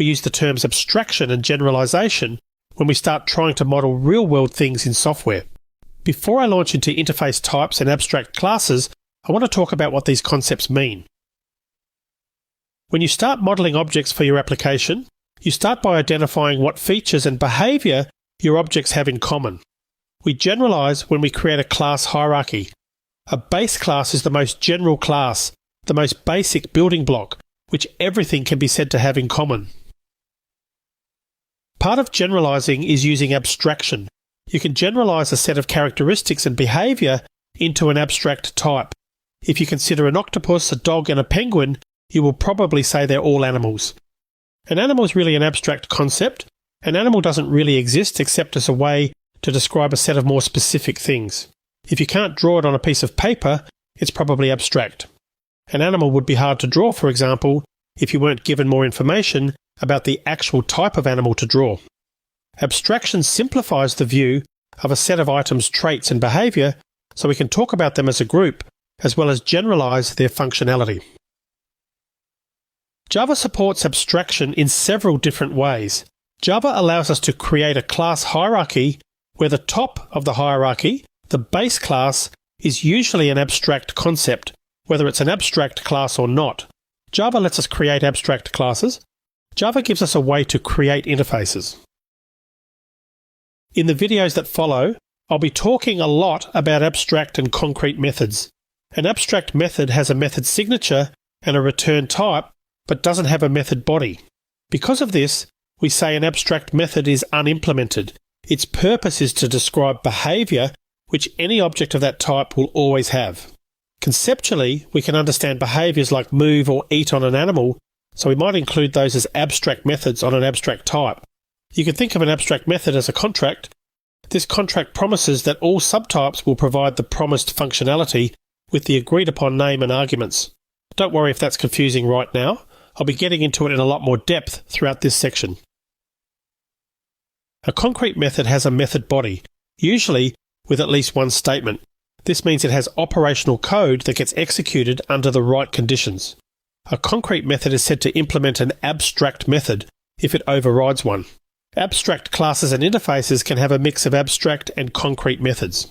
we use the terms abstraction and generalization when we start trying to model real-world things in software. Before I launch into interface types and abstract classes, I want to talk about what these concepts mean. When you start modeling objects for your application, you start by identifying what features and behavior your objects have in common. We generalize when we create a class hierarchy. A base class is the most general class, the most basic building block, which everything can be said to have in common. Part of generalizing is using abstraction. You can generalize a set of characteristics and behavior into an abstract type. If you consider an octopus, a dog, and a penguin, you will probably say they're all animals. An animal is really an abstract concept. An animal doesn't really exist except as a way to describe a set of more specific things. If you can't draw it on a piece of paper, it's probably abstract. An animal would be hard to draw, for example, if you weren't given more information about the actual type of animal to draw. Abstraction simplifies the view of a set of items' traits and behavior so we can talk about them as a group, as well as generalize their functionality. Java supports abstraction in several different ways. Java allows us to create a class hierarchy where the top of the hierarchy, the base class, is usually an abstract concept, whether it's an abstract class or not. Java lets us create abstract classes. Java gives us a way to create interfaces. In the videos that follow, I'll be talking a lot about abstract and concrete methods. An abstract method has a method signature and a return type, but doesn't have a method body. Because of this, we say an abstract method is unimplemented. Its purpose is to describe behavior which any object of that type will always have. Conceptually, we can understand behaviors like move or eat on an animal, so we might include those as abstract methods on an abstract type. You can think of an abstract method as a contract. This contract promises that all subtypes will provide the promised functionality with the agreed upon name and arguments. Don't worry if that's confusing right now. I'll be getting into it in a lot more depth throughout this section. A concrete method has a method body, usually with at least one statement. This means it has operational code that gets executed under the right conditions. A concrete method is said to implement an abstract method if it overrides one. Abstract classes and interfaces can have a mix of abstract and concrete methods.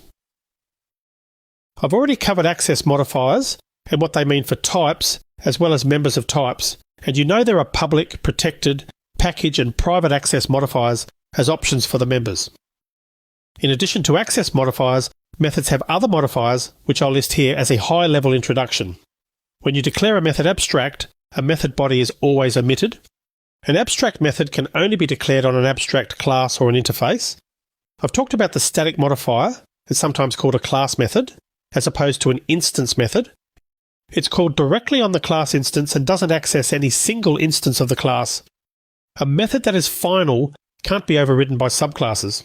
I've already covered access modifiers and what they mean for types as well as members of types, and you know there are public, protected, package and private access modifiers as options for the members. In addition to access modifiers, methods have other modifiers which I'll list here as a high-level introduction. When you declare a method abstract, a method body is always omitted. An abstract method can only be declared on an abstract class or an interface. I've talked about the static modifier, it's sometimes called a class method, as opposed to an instance method. It's called directly on the class instance and doesn't access any single instance of the class. A method that is final can't be overridden by subclasses.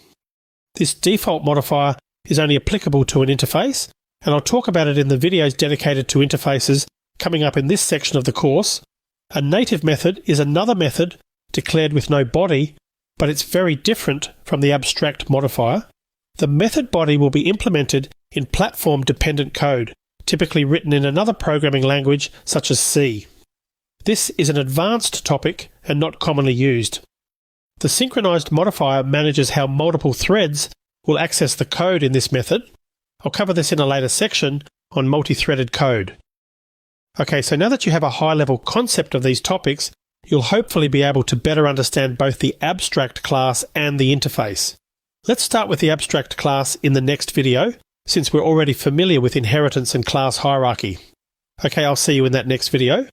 This default modifier is only applicable to an interface, and I'll talk about it in the videos dedicated to interfaces coming up in this section of the course. A native method is another method declared with no body, but it's very different from the abstract modifier. The method body will be implemented in platform-dependent code, typically written in another programming language such as C. This is an advanced topic and not commonly used. The synchronized modifier manages how multiple threads will access the code in this method. I'll cover this in a later section on multi-threaded code. Okay, so now that you have a high-level concept of these topics, you'll hopefully be able to better understand both the abstract class and the interface. Let's start with the abstract class in the next video, since we're already familiar with inheritance and class hierarchy. Okay, I'll see you in that next video.